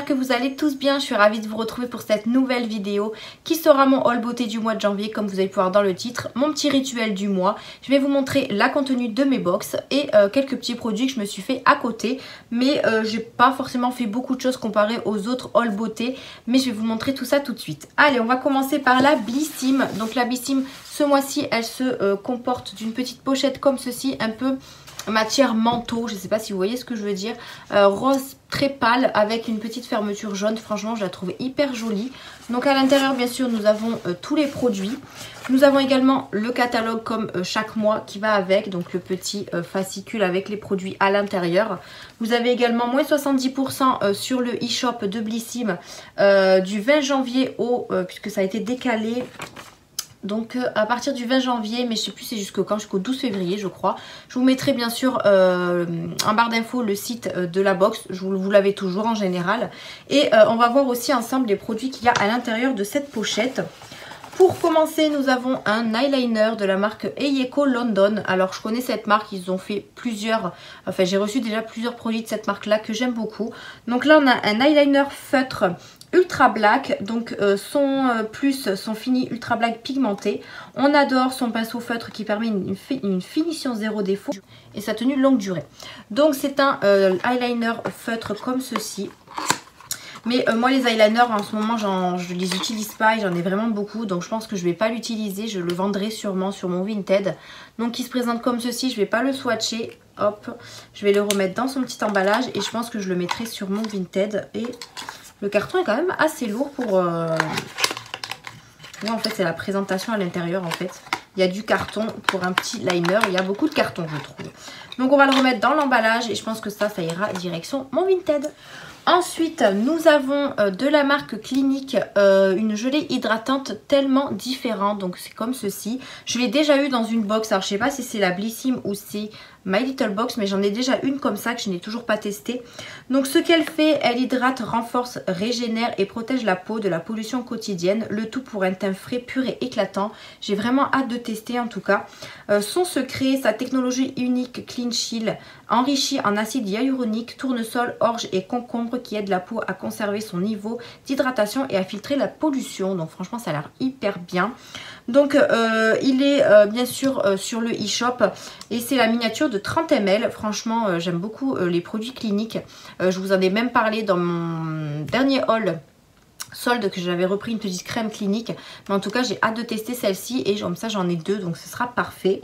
j'espère que vous allez tous bien. Je suis ravie de vous retrouver pour cette nouvelle vidéo qui sera mon haul beauté du mois de janvier, comme vous allez pouvoir dans le titre, mon petit rituel du mois. Je vais vous montrer la contenu de mes box et quelques petits produits que je me suis fait à côté, mais j'ai pas forcément fait beaucoup de choses comparé aux autres haul beauté, mais je vais vous montrer tout ça tout de suite. Allez, on va commencer par la Blissim. Donc la Blissim, ce mois-ci, elle se comporte d'une petite pochette comme ceci, un peu matière manteau, je ne sais pas si vous voyez ce que je veux dire, rose très pâle avec une petite fermeture jaune. Franchement, je la trouve hyper jolie. Donc à l'intérieur, bien sûr, nous avons tous les produits. Nous avons également le catalogue comme chaque mois qui va avec, donc le petit fascicule avec les produits à l'intérieur. Vous avez également moins 70% sur le e-shop de Blissim du 20 janvier au, puisque ça a été décalé. Donc à partir du 20 janvier, mais je sais plus c'est jusqu'au quand, jusqu'au 12 février je crois. Je vous mettrai bien sûr en barre d'infos le site de la box, vous l'avez toujours en général. Et on va voir aussi ensemble les produits qu'il y a à l'intérieur de cette pochette. Pour commencer, nous avons un eyeliner de la marque Eyeko London. Alors je connais cette marque, ils ont fait plusieurs, enfin j'ai reçu déjà plusieurs produits de cette marque là que j'aime beaucoup. Donc là on a un eyeliner feutre ultra black, donc son fini ultra black pigmenté. On adore son pinceau feutre qui permet une finition zéro défaut et sa tenue longue durée. Donc c'est un eyeliner feutre comme ceci. Mais moi les eyeliners en ce moment je les utilise pas et j'en ai vraiment beaucoup, donc je pense que je vais pas l'utiliser, je le vendrai sûrement sur mon Vinted. Donc il se présente comme ceci, je vais pas le swatcher, hop, je vais le remettre dans son petit emballage et je pense que je le mettrai sur mon Vinted. Et le carton est quand même assez lourd pour... Là, en fait c'est la présentation à l'intérieur en fait. Il y a du carton pour un petit liner, il y a beaucoup de carton je trouve. Donc on va le remettre dans l'emballage et je pense que ça ira direction mon Vinted. Ensuite, nous avons de la marque Clinique une gelée hydratante tellement différente. Donc c'est comme ceci. Je l'ai déjà eu dans une box. Alors je sais pas si c'est la Blissim ou c'est My Little Box, mais j'en ai déjà une comme ça que je n'ai toujours pas testée. Donc ce qu'elle fait, elle hydrate, renforce, régénère et protège la peau de la pollution quotidienne. Le tout pour un teint frais, pur et éclatant. J'ai vraiment hâte de tester en tout cas. Son secret, sa technologie unique Clean Chill, enrichie en acide hyaluronique, tournesol, orge et concombre qui aide la peau à conserver son niveau d'hydratation et à filtrer la pollution. Donc franchement ça a l'air hyper bien. Donc il est bien sûr sur le e-shop et c'est la miniature de 30 ml. Franchement j'aime beaucoup les produits Clinique. Je vous en ai même parlé dans mon dernier haul solde que j'avais repris une petite crème Clinique. Mais en tout cas j'ai hâte de tester celle-ci et comme ça j'en ai deux donc ce sera parfait.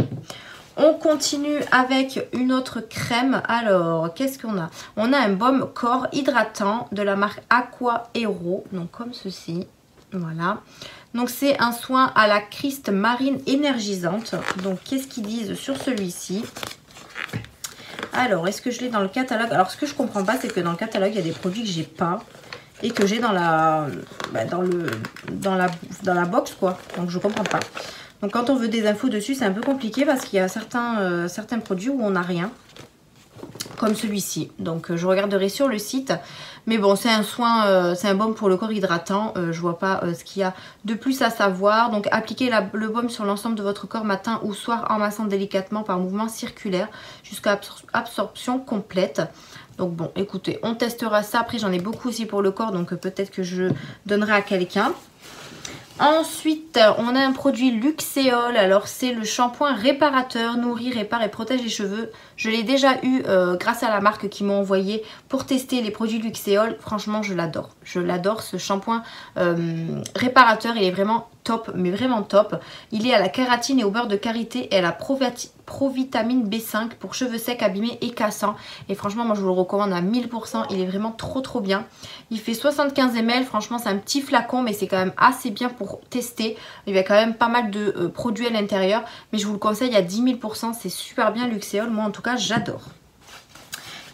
On continue avec une autre crème. Alors, qu'est-ce qu'on a? On a un baume corps hydratant de la marque Aqua Hero. Donc, comme ceci. Voilà. Donc, c'est un soin à la criste marine énergisante. Donc, qu'est-ce qu'ils disent sur celui-ci? Alors, est-ce que je l'ai dans le catalogue? Alors, ce que je comprends pas, c'est que dans le catalogue, il y a des produits que j'ai pas. Et que j'ai dans la box, quoi. Donc, je comprends pas. Donc quand on veut des infos dessus, c'est un peu compliqué parce qu'il y a certains produits où on n'a rien. Comme celui-ci. Donc je regarderai sur le site. Mais bon, c'est un soin, c'est un baume pour le corps hydratant. Je vois pas ce qu'il y a de plus à savoir. Donc appliquez le baume sur l'ensemble de votre corps matin ou soir en massant délicatement par mouvement circulaire jusqu'à absorption complète. Donc bon, écoutez, on testera ça. Après, j'en ai beaucoup aussi pour le corps. Donc peut-être que je donnerai à quelqu'un. Ensuite, on a un produit Luxéol. Alors, c'est le shampoing réparateur, nourrit, répare et protège les cheveux. Je l'ai déjà eu grâce à la marque qui m'a envoyé pour tester les produits Luxéol. Franchement, je l'adore. Je l'adore, ce shampoing réparateur. Il est vraiment top, mais vraiment top. Il est à la kératine et au beurre de karité et à la provitamine B5 pour cheveux secs, abîmés et cassants. Et franchement, moi, je vous le recommande à 1000%. Il est vraiment trop bien. Il fait 75 ml. Franchement, c'est un petit flacon, mais c'est quand même assez bien pour tester. Il y a quand même pas mal de produits à l'intérieur. Mais je vous le conseille à 10 000%. C'est super bien Luxéol. Moi, en tout cas, j'adore.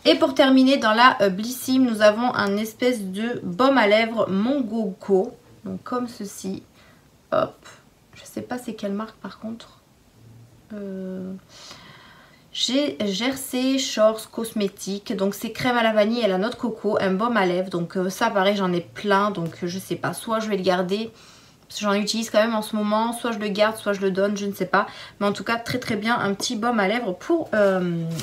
Et pour terminer, dans la Blissim, nous avons un espèce de baume à lèvres Mongoko. Donc, comme ceci. Hop. Je sais pas c'est quelle marque par contre. J'ai Jersey Shores Cosmétiques. Donc c'est crème à la vanille et à la noix de coco. Un baume à lèvres. Donc ça pareil j'en ai plein. Donc je sais pas. Soit je vais le garder. Parce que j'en utilise quand même en ce moment. Soit je le garde, soit je le donne. Je ne sais pas. Mais en tout cas très bien. Un petit baume à lèvres pour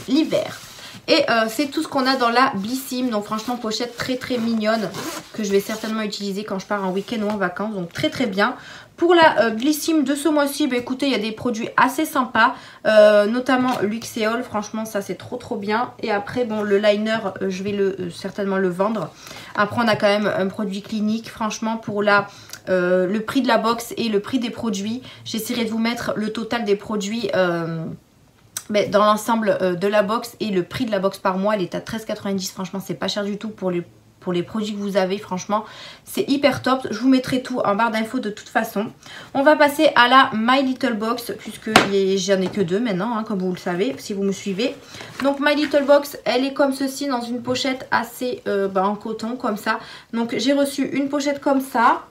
l'hiver. Et c'est tout ce qu'on a dans la Blissim. Donc franchement, pochette très très mignonne que je vais certainement utiliser quand je pars en week-end ou en vacances. Donc très très bien. Pour la Blissim de ce mois-ci, bah, écoutez, il y a des produits assez sympas, notamment Luxéol. Franchement, ça c'est trop trop bien. Et après, bon, le liner, je vais certainement le vendre. Après, on a quand même un produit clinique. Franchement, pour le prix de la box et le prix des produits, j'essaierai de vous mettre le total des produits dans l'ensemble de la box. Et le prix de la box par mois, elle est à 13,90 €. Franchement, c'est pas cher du tout pour les produits que vous avez. Franchement, c'est hyper top. Je vous mettrai tout en barre d'infos de toute façon. On va passer à la My Little Box, puisque j'en ai que 2 maintenant, hein, comme vous le savez, si vous me suivez. Donc My Little Box, elle est comme ceci, dans une pochette assez en coton, comme ça. Donc j'ai reçu une pochette comme ça.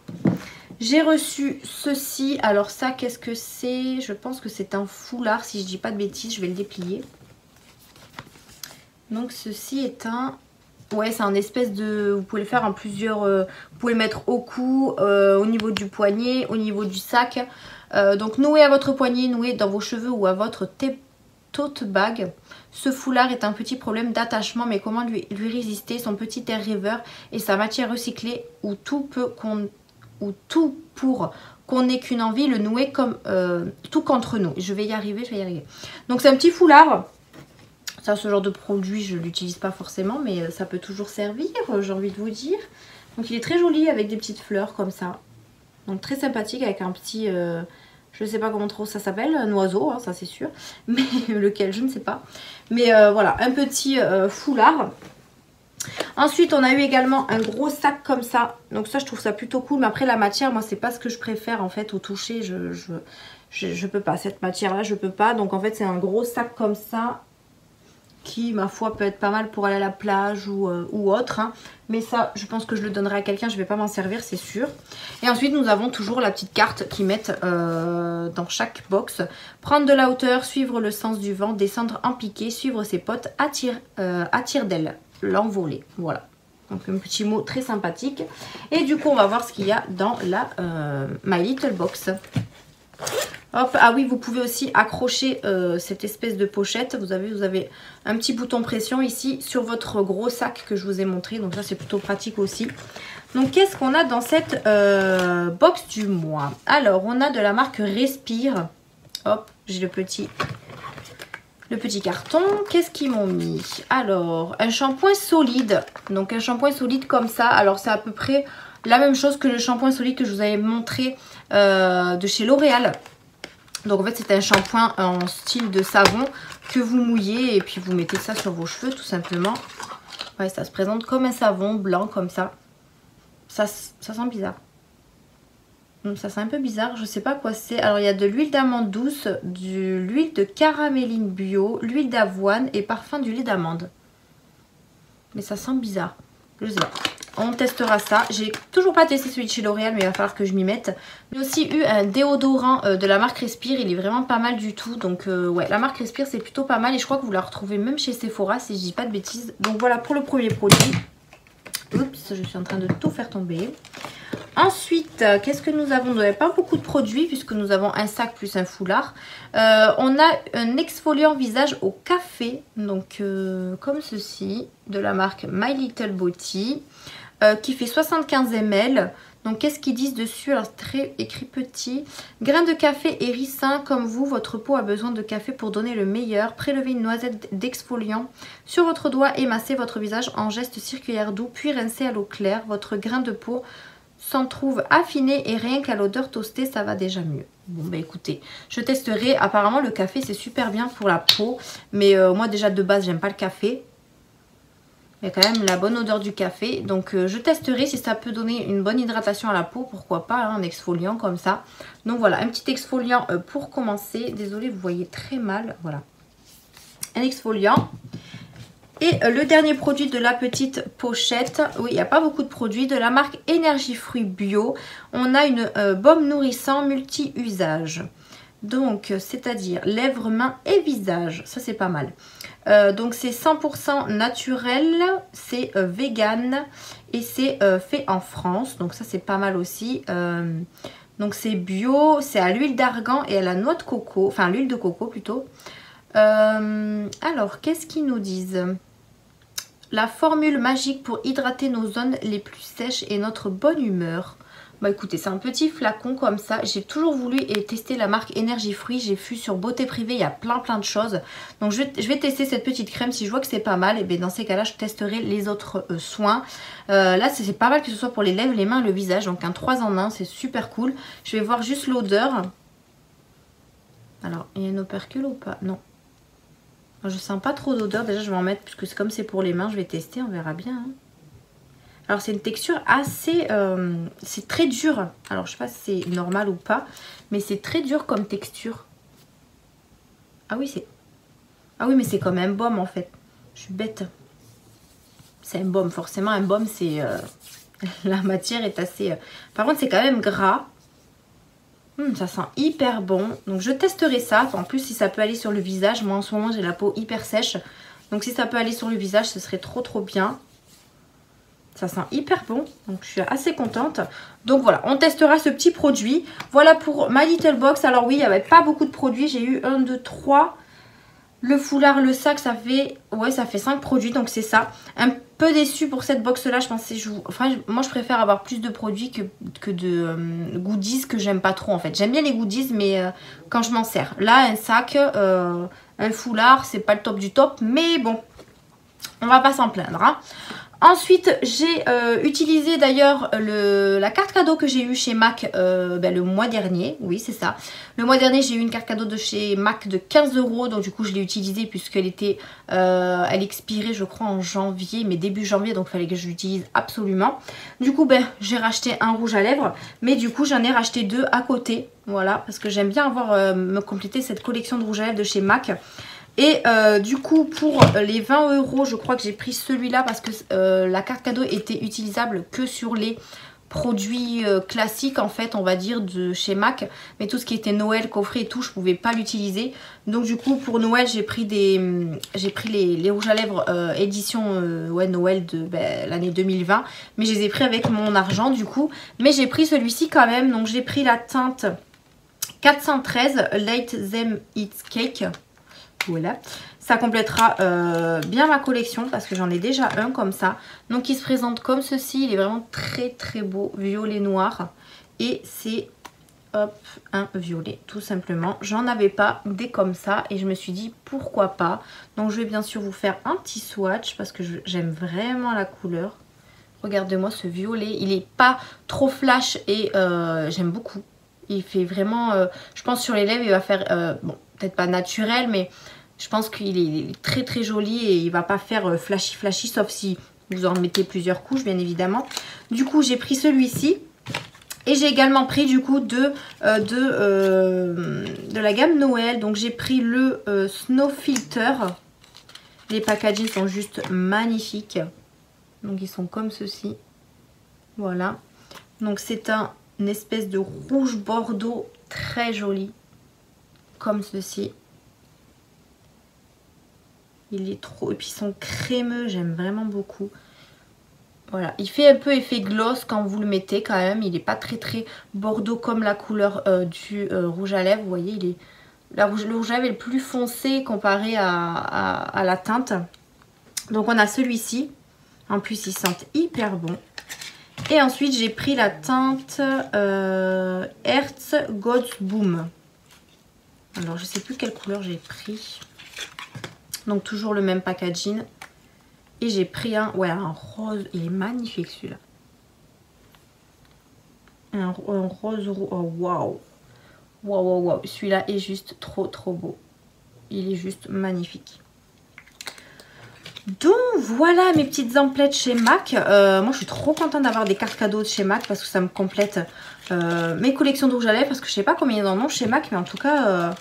J'ai reçu ceci. Alors ça, qu'est-ce que c'est? Je pense que c'est un foulard, si je dis pas de bêtises. Je vais le déplier. Donc ceci est un... Ouais, c'est un espèce de... Vous pouvez le faire en plusieurs... vous pouvez le mettre au cou, au niveau du poignet, au niveau du sac. Donc noué à votre poignet, noué dans vos cheveux ou à votre tote bag. Ce foulard est un petit problème d'attachement, mais comment lui résister? Son petit air rêveur et sa matière recyclée ou tout pour qu'on n'ait qu'une envie, le nouer comme tout contre nous. Je vais y arriver, je vais y arriver. Donc c'est un petit foulard. Ça, ce genre de produit, je ne l'utilise pas forcément, mais ça peut toujours servir, j'ai envie de vous dire. Donc il est très joli avec des petites fleurs comme ça. Donc très sympathique avec un petit, je ne sais pas comment trop ça s'appelle, un oiseau, hein, ça c'est sûr. Mais lequel, je ne sais pas. Mais voilà, un petit foulard. Ensuite, on a eu également un gros sac comme ça. Donc ça, je trouve ça plutôt cool. Mais après, la matière, moi, c'est pas ce que je préfère en fait au toucher. Je peux pas. Cette matière-là, je peux pas. Donc en fait, c'est un gros sac comme ça qui, ma foi, peut être pas mal pour aller à la plage ou autre. Hein. Mais ça, je pense que je le donnerai à quelqu'un. Je vais pas m'en servir, c'est sûr. Et ensuite, nous avons toujours la petite carte qu'ils mettent dans chaque box. Prendre de la hauteur, suivre le sens du vent, descendre en piqué, suivre ses potes, attire d'elle. L'envoler, voilà. Donc un petit mot très sympathique. Et du coup, on va voir ce qu'il y a dans la My Little Box. Hop, ah oui, vous pouvez aussi accrocher cette espèce de pochette. Vous avez un petit bouton pression ici sur votre gros sac que je vous ai montré. Donc ça, c'est plutôt pratique aussi. Donc qu'est-ce qu'on a dans cette box du mois? Alors, on a de la marque Respire. Hop, j'ai le petit carton. Qu'est-ce qu'ils m'ont mis? Alors, un shampoing solide. Donc un shampoing solide comme ça. Alors c'est à peu près la même chose que le shampoing solide que je vous avais montré de chez L'Oréal. Donc en fait c'est un shampoing en style de savon que vous mouillez et puis vous mettez ça sur vos cheveux tout simplement. Ouais, ça se présente comme un savon blanc comme ça. Ça sent bizarre. Ça c'est un peu bizarre, je sais pas quoi c'est. Alors il y a de l'huile d'amande douce, de l'huile de caraméline bio, l'huile d'avoine et parfum du lait d'amande. Mais ça sent bizarre, je sais pas. On testera ça. J'ai toujours pas testé celui de chez L'Oréal, mais il va falloir que je m'y mette. J'ai aussi eu un déodorant de la marque Respire, il est vraiment pas mal du tout. Donc ouais, la marque Respire c'est plutôt pas mal et je crois que vous la retrouvez même chez Sephora si je dis pas de bêtises. Donc voilà pour le premier produit. Oups, je suis en train de tout faire tomber. Ensuite, qu'est-ce que nous avons? Nous n'avons pas beaucoup de produits puisque nous avons un sac plus un foulard. On a un exfoliant visage au café, donc comme ceci, de la marque My Little Body, qui fait 75 ml. Donc qu'est-ce qu'ils disent dessus? Alors c'est très écrit petit. Grains de café et ricin comme vous, votre peau a besoin de café pour donner le meilleur. Prélevez une noisette d'exfoliant sur votre doigt et massez votre visage en geste circulaire doux, puis rincez à l'eau claire. Votre grain de peau s'en trouve affiné et rien qu'à l'odeur toastée, ça va déjà mieux. Bon bah écoutez, je testerai. Apparemment le café c'est super bien pour la peau, mais moi déjà de base j'aime pas le café. Il y a quand même la bonne odeur du café. Donc je testerai si ça peut donner une bonne hydratation à la peau. Pourquoi pas, hein, un exfoliant comme ça. Donc voilà, un petit exfoliant pour commencer. Désolée, vous voyez très mal. Voilà, un exfoliant. Et le dernier produit de la petite pochette. Oui, il n'y a pas beaucoup de produits. De la marque Énergie Fruits Bio. On a une baume nourrissant multi-usage. Donc, c'est-à-dire lèvres, mains et visage. Ça, c'est pas mal. Donc, c'est 100% naturel. C'est vegan. Et c'est fait en France. Donc, ça, c'est pas mal aussi. Donc, c'est bio. C'est à l'huile d'argan et à la noix de coco. Enfin, l'huile de coco plutôt. Alors, qu'est-ce qu'ils nous disent? La formule magique pour hydrater nos zones les plus sèches et notre bonne humeur. Bah écoutez, c'est un petit flacon comme ça. J'ai toujours voulu tester la marque Énergie Fruits. J'ai vu sur Beauté Privée, il y a plein de choses. Donc je vais tester cette petite crème. Si je vois que c'est pas mal, et bien dans ces cas-là, je testerai les autres soins. Là, c'est pas mal que ce soit pour les lèvres, les mains et le visage. Donc un 3 en 1, c'est super cool. Je vais voir juste l'odeur. Alors, il y a une opercule ou pas? Non. Je sens pas trop d'odeur. Déjà, je vais en mettre puisque c'est comme c'est pour les mains. Je vais tester, on verra bien. Hein. Alors c'est une texture assez... c'est très dur. Alors je sais pas si c'est normal ou pas. Mais c'est très dur comme texture. Ah oui c'est... Ah oui mais c'est comme un baume en fait. Je suis bête. C'est un baume. Forcément un baume c'est... la matière est assez... Par contre c'est quand même gras. Ça sent hyper bon. Donc je testerai ça. En plus si ça peut aller sur le visage. Moi en ce moment j'ai la peau hyper sèche. Donc si ça peut aller sur le visage ce serait trop bien. Ça sent hyper bon, donc je suis assez contente. Donc voilà, on testera ce petit produit. Voilà pour ma little box. Alors oui, il n'y avait pas beaucoup de produits. J'ai eu 1, 2, 3. Le foulard, le sac, ça fait... Ouais, ça fait 5 produits, donc c'est ça. Un peu déçue pour cette box-là. Je pensais... Enfin, moi, je préfère avoir plus de produits que de goodies que j'aime pas trop, en fait. J'aime bien les goodies, mais quand je m'en sers. Là, un sac, un foulard, c'est pas le top du top. Mais bon, on va pas s'en plaindre, hein. Ensuite, j'ai utilisé d'ailleurs la carte cadeau que j'ai eue chez MAC le mois dernier. Oui, c'est ça. Le mois dernier, j'ai eu une carte cadeau de chez MAC de 15 €. Donc du coup, je l'ai utilisée puisqu'elle était, elle expirait, je crois, en janvier, mais début janvier. Donc il fallait que je l'utilise absolument. Du coup, j'ai racheté un rouge à lèvres. Mais du coup, j'en ai racheté 2 à côté. Voilà, parce que j'aime bien avoir me compléter cette collection de rouge à lèvres de chez MAC. Et du coup pour les 20 €, je crois que j'ai pris celui-là parce que la carte cadeau était utilisable que sur les produits classiques en fait, on va dire, de chez MAC. Mais tout ce qui était Noël, coffret et tout, je pouvais pas l'utiliser. Donc du coup pour Noël, j'ai pris les rouges à lèvres édition Noël de l'année 2020. Mais je les ai pris avec mon argent du coup. Mais j'ai pris celui-ci quand même. Donc j'ai pris la teinte 413 Light Them It's Cake. Voilà, ça complétera bien ma collection parce que j'en ai déjà un comme ça. Donc il se présente comme ceci, il est vraiment très beau, violet noir. Et c'est hop, un violet tout simplement. J'en avais pas des comme ça et je me suis dit pourquoi pas. Donc je vais bien sûr vous faire un petit swatch parce que j'aime vraiment la couleur. Regardez-moi ce violet, il est pas trop flash et j'aime beaucoup. Il fait vraiment, je pense sur les lèvres il va faire, bon peut-être pas naturel mais je pense qu'il est très joli et il va pas faire flashy sauf si vous en mettez plusieurs couches bien évidemment. Du coup j'ai pris celui-ci et j'ai également pris du coup de la gamme Noël. Donc j'ai pris le Snow Filter. Les packaging sont juste magnifiques. Donc ils sont comme ceci. Voilà. Donc c'est une espèce de rouge bordeaux très joli. Comme ceci. Il est trop... Et puis ils sont crémeux, j'aime vraiment beaucoup. Voilà, il fait un peu effet gloss quand vous le mettez quand même. Il n'est pas très bordeaux comme la couleur du rouge à lèvres. Vous voyez, il est... le rouge à lèvres est le plus foncé comparé à la teinte. Donc on a celui-ci. En plus, ils sentent hyper bon. Et ensuite, j'ai pris la teinte Hertz God's Boom. Alors, je sais plus quelle couleur j'ai pris. Donc, toujours le même packaging. Et j'ai pris un rose. Il est magnifique, celui-là. Un rose. Oh, waouh. Waouh. Celui-là est juste trop beau. Il est juste magnifique. Donc voilà mes petites emplettes chez MAC. Moi je suis trop contente d'avoir des cartes cadeaux de chez MAC parce que ça me complète mes collections de rouge à lèvres. Parce que je sais pas combien il y en a chez MAC, mais en tout cas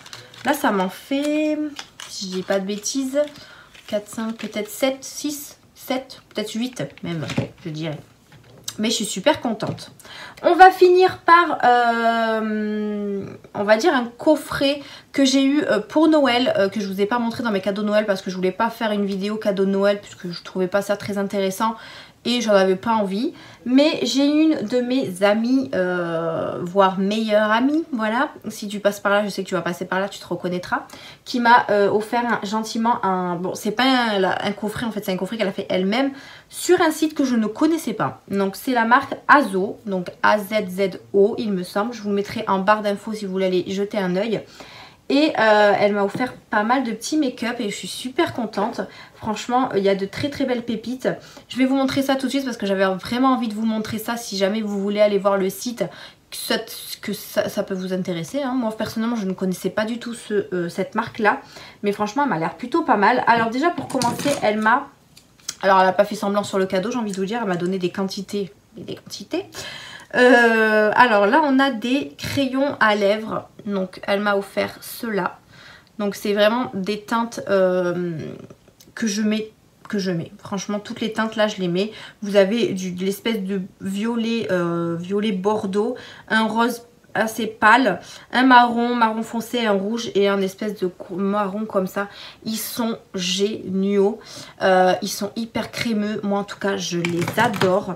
là ça m'en fait, si je dis pas de bêtises, 4, 5, peut-être 7, 6, 7, peut-être 8 même, je dirais. Mais je suis super contente. On va finir par, on va dire, un coffret que j'ai eu pour Noël, que je vous ai pas montré dans mes cadeaux de Noël parce que je voulais pas faire une vidéo cadeau de Noël puisque je trouvais pas ça très intéressant et j'en avais pas envie. Mais j'ai une de mes amies, voire meilleure amie, voilà, si tu passes par là, je sais que tu vas passer par là, tu te reconnaîtras, qui m'a offert gentiment un, bon c'est pas un coffret en fait, c'est un coffret qu'elle a fait elle-même sur un site que je ne connaissais pas. Donc c'est la marque Azo, donc A-Z-Z-O il me semble, je vous mettrai en barre d'infos si vous voulez aller jeter un œil. Et elle m'a offert pas mal de petits make-up et je suis super contente. Franchement, il y a de très très belles pépites. Je vais vous montrer ça tout de suite parce que j'avais vraiment envie de vous montrer ça si jamais vous voulez aller voir le site, que ça peut vous intéresser. Hein. Moi personnellement, je ne connaissais pas du tout cette marque-là. Mais franchement, elle m'a l'air plutôt pas mal. Alors déjà pour commencer, elle m'a... Alors elle n'a pas fait semblant sur le cadeau, j'ai envie de vous dire. Elle m'a donné des quantités. Alors là on a des crayons à lèvres, donc elle m'a offert cela, donc c'est vraiment des teintes que je mets, franchement toutes les teintes là je les mets. Vous avez de l'espèce de violet, violet bordeaux, un rose assez pâle, un marron foncé, un rouge et un espèce de marron comme ça. Ils sont géniaux, ils sont hyper crémeux, moi en tout cas je les adore.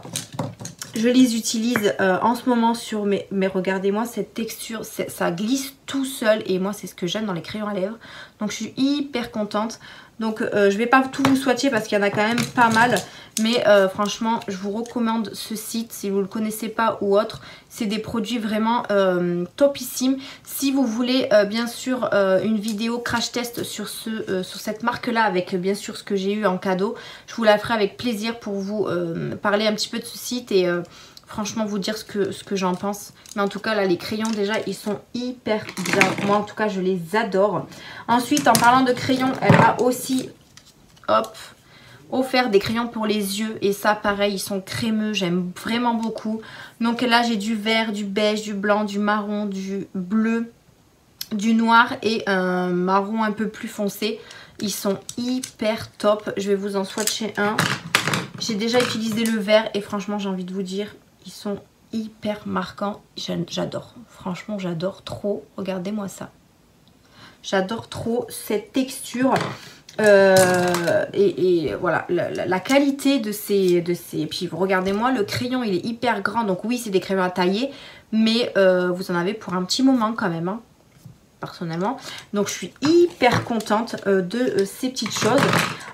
Je les utilise en ce moment sur mes... Mais regardez-moi cette texture, ça glisse tout seul. Et moi, c'est ce que j'aime dans les crayons à lèvres. Donc, je suis hyper contente. Donc, je vais pas tout vous swatcher parce qu'il y en a quand même pas mal. Mais franchement, je vous recommande ce site si vous ne le connaissez pas ou autre. C'est des produits vraiment topissimes. Si vous voulez bien sûr une vidéo crash test sur cette marque-là avec bien sûr ce que j'ai eu en cadeau, je vous la ferai avec plaisir pour vous parler un petit peu de ce site et franchement vous dire ce que j'en pense. Mais en tout cas là les crayons déjà ils sont hyper bien. Moi en tout cas je les adore. Ensuite en parlant de crayons, elle m'a aussi hop offert des crayons pour les yeux et ça pareil ils sont crémeux, j'aime vraiment beaucoup. Donc là j'ai du vert, du beige, du blanc, du marron, du bleu, du noir et un marron un peu plus foncé. Ils sont hyper top, je vais vous en swatcher un. J'ai déjà utilisé le vert et franchement j'ai envie de vous dire ils sont hyper marquants, j'adore, franchement j'adore trop, regardez-moi ça. J'adore trop cette texture. Et voilà la qualité de ces et puis regardez-moi le crayon il est hyper grand donc oui c'est des crayons à tailler mais vous en avez pour un petit moment quand même hein, personnellement. Donc je suis hyper contente de ces petites choses.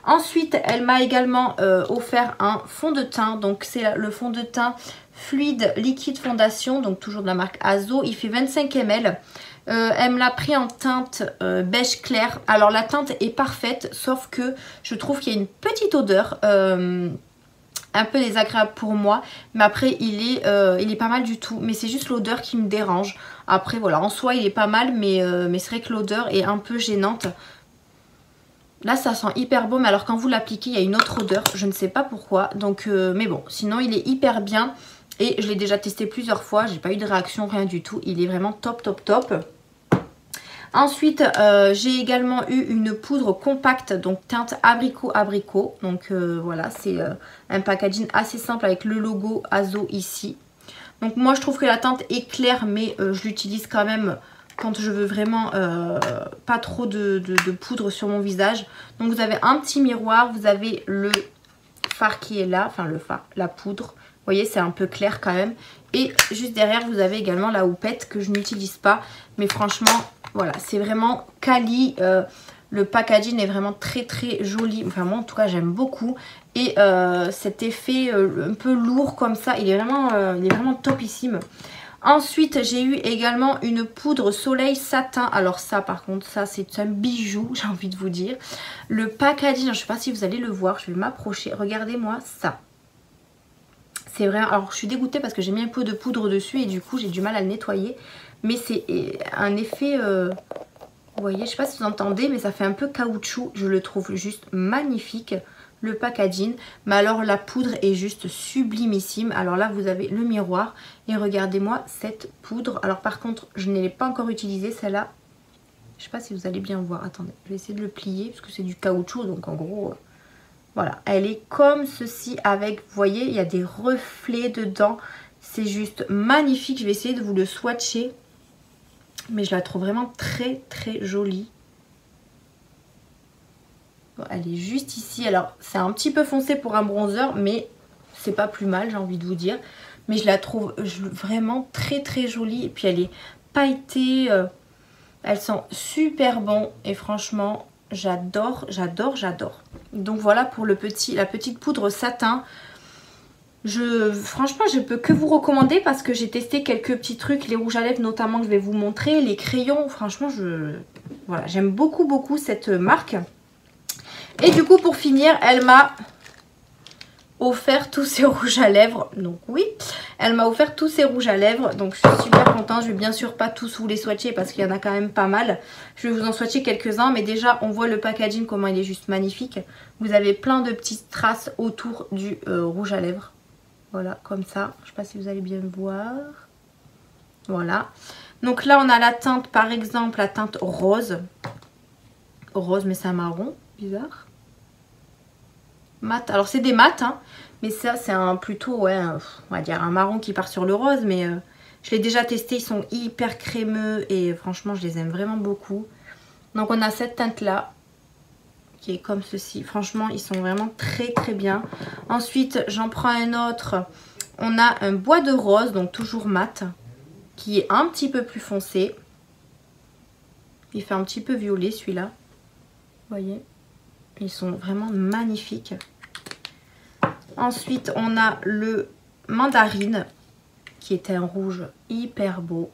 Ensuite elle m'a également offert un fond de teint, donc c'est le fond de teint fluide liquide fondation, donc toujours de la marque Azo, il fait 25 ml. Elle me l'a pris en teinte beige clair. Alors la teinte est parfaite sauf que je trouve qu'il y a une petite odeur un peu désagréable pour moi. Mais après il est pas mal du tout. Mais c'est juste l'odeur qui me dérange. Après voilà en soi il est pas mal mais c'est vrai que l'odeur est un peu gênante. Là ça sent hyper bon mais alors quand vous l'appliquez il y a une autre odeur. Je ne sais pas pourquoi. Donc mais bon sinon il est hyper bien. Et je l'ai déjà testé plusieurs fois, j'ai pas eu de réaction, rien du tout. Il est vraiment top, top, top. Ensuite, j'ai également eu une poudre compacte, donc teinte abricot. Donc voilà, c'est un packaging assez simple avec le logo Azo ici. Donc moi, je trouve que la teinte est claire, mais je l'utilise quand même quand je veux vraiment pas trop de poudre sur mon visage. Donc vous avez un petit miroir, vous avez le fard qui est là, enfin le fard, la poudre. Vous voyez, c'est un peu clair quand même. Et juste derrière, vous avez également la houppette que je n'utilise pas. Mais franchement, voilà, c'est vraiment quali. Le packaging est vraiment très très joli. Enfin, moi en tout cas, j'aime beaucoup. Et cet effet un peu lourd comme ça, il est vraiment topissime. Ensuite, j'ai eu également une poudre soleil satin. Alors ça, par contre, ça c'est un bijou, j'ai envie de vous dire. Le packaging, je ne sais pas si vous allez le voir, je vais m'approcher. Regardez-moi ça. C'est vrai, alors je suis dégoûtée parce que j'ai mis un peu de poudre dessus et du coup j'ai du mal à le nettoyer. Mais c'est un effet, vous voyez, je ne sais pas si vous entendez, mais ça fait un peu caoutchouc. Je le trouve juste magnifique, le packaging. Mais alors la poudre est juste sublimissime. Alors là vous avez le miroir et regardez-moi cette poudre. Alors par contre je ne l'ai pas encore utilisée celle-là. Je ne sais pas si vous allez bien voir. Attendez, je vais essayer de le plier parce que c'est du caoutchouc donc en gros... Voilà, elle est comme ceci avec, vous voyez, il y a des reflets dedans. C'est juste magnifique. Je vais essayer de vous le swatcher. Mais je la trouve vraiment très jolie. Bon, elle est juste ici. Alors c'est un petit peu foncé pour un bronzer, mais c'est pas plus mal, j'ai envie de vous dire. Mais je la trouve vraiment très jolie. Et puis elle est pailletée. Elle sent super bon. Et franchement, j'adore. Donc voilà pour la petite poudre satin. Franchement, je peux que vous recommander parce que j'ai testé quelques petits trucs. Les rouges à lèvres notamment que je vais vous montrer. Les crayons, franchement, voilà, j'aime beaucoup cette marque. Et du coup, pour finir, elle m'a offert tous ces rouges à lèvres. Donc oui, elle m'a offert tous ces rouges à lèvres. Donc je suis super contente. Je vais bien sûr pas tous vous les swatcher parce qu'il y en a quand même pas mal. Je vais vous en swatcher quelques-uns. Mais déjà, on voit le packaging, comment il est juste magnifique. Vous avez plein de petites traces autour du rouge à lèvres. Voilà, comme ça. Je sais pas si vous allez bien voir. Voilà. Donc là, on a la teinte, par exemple, la teinte rose. Rose, mais c'est un marron. Bizarre. Mat. Alors, c'est des mats, hein. Mais ça, c'est plutôt, ouais, on va dire un marron qui part sur le rose. Mais je l'ai déjà testé. Ils sont hyper crémeux. Et franchement, je les aime vraiment beaucoup. Donc, on a cette teinte-là. Qui est comme ceci. Franchement, ils sont vraiment très bien. Ensuite, j'en prends un autre. On a un bois de rose, donc toujours mat, qui est un petit peu plus foncé. Il fait un petit peu violet celui-là. Vous voyez, ils sont vraiment magnifiques. Ensuite, on a le mandarine, qui est un rouge hyper beau.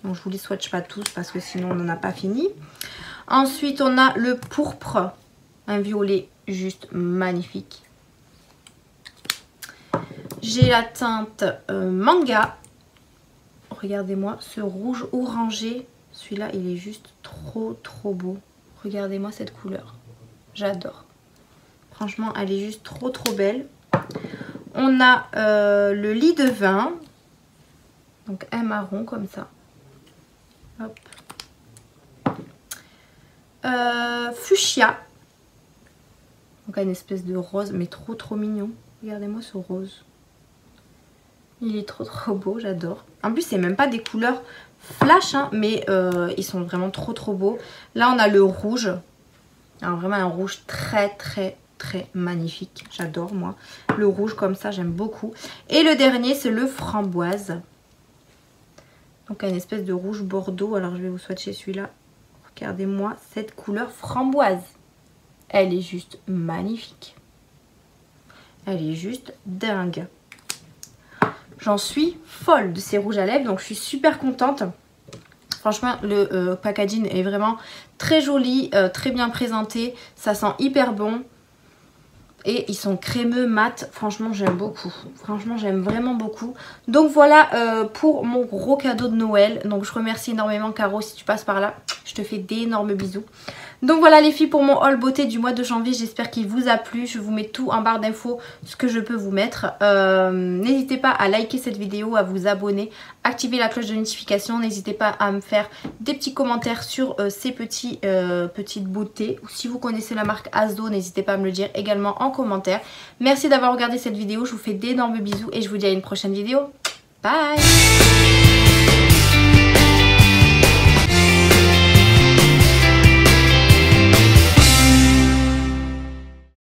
Donc, je vous les swatch pas tous parce que sinon on n'en a pas fini. Ensuite, on a le pourpre. Un violet juste magnifique. J'ai la teinte manga. Regardez-moi ce rouge orangé. Celui-là, il est juste trop beau. Regardez-moi cette couleur. J'adore. Franchement, elle est juste trop belle. On a le lit de vin. Donc un marron comme ça. Hop. Fuchsia. Donc une espèce de rose, mais trop mignon. Regardez-moi ce rose. Il est trop beau, j'adore. En plus, c'est même pas des couleurs flash, hein, mais ils sont vraiment trop beaux. Là, on a le rouge. Alors vraiment un rouge très magnifique. J'adore, moi. Le rouge comme ça, j'aime beaucoup. Et le dernier, c'est le framboise. Donc une espèce de rouge bordeaux. Alors, je vais vous swatcher celui-là. Regardez-moi cette couleur framboise. Elle est juste magnifique. Elle est juste dingue. J'en suis folle de ces rouges à lèvres. Donc je suis super contente. Franchement, le packaging est vraiment très joli. Très bien présenté. Ça sent hyper bon. Et ils sont crémeux, mat. Franchement, j'aime beaucoup. Franchement, j'aime vraiment beaucoup. Donc voilà pour mon gros cadeau de Noël. Donc je remercie énormément Caro si tu passes par là. Je te fais d'énormes bisous. Donc voilà les filles pour mon haul beauté du mois de janvier. J'espère qu'il vous a plu. Je vous mets tout en barre d'infos, ce que je peux vous mettre. N'hésitez pas à liker cette vidéo, à vous abonner, activer la cloche de notification. N'hésitez pas à me faire des petits commentaires sur ces petites beautés. Ou si vous connaissez la marque Asdo, n'hésitez pas à me le dire également en commentaire. Merci d'avoir regardé cette vidéo. Je vous fais d'énormes bisous et je vous dis à une prochaine vidéo. Bye!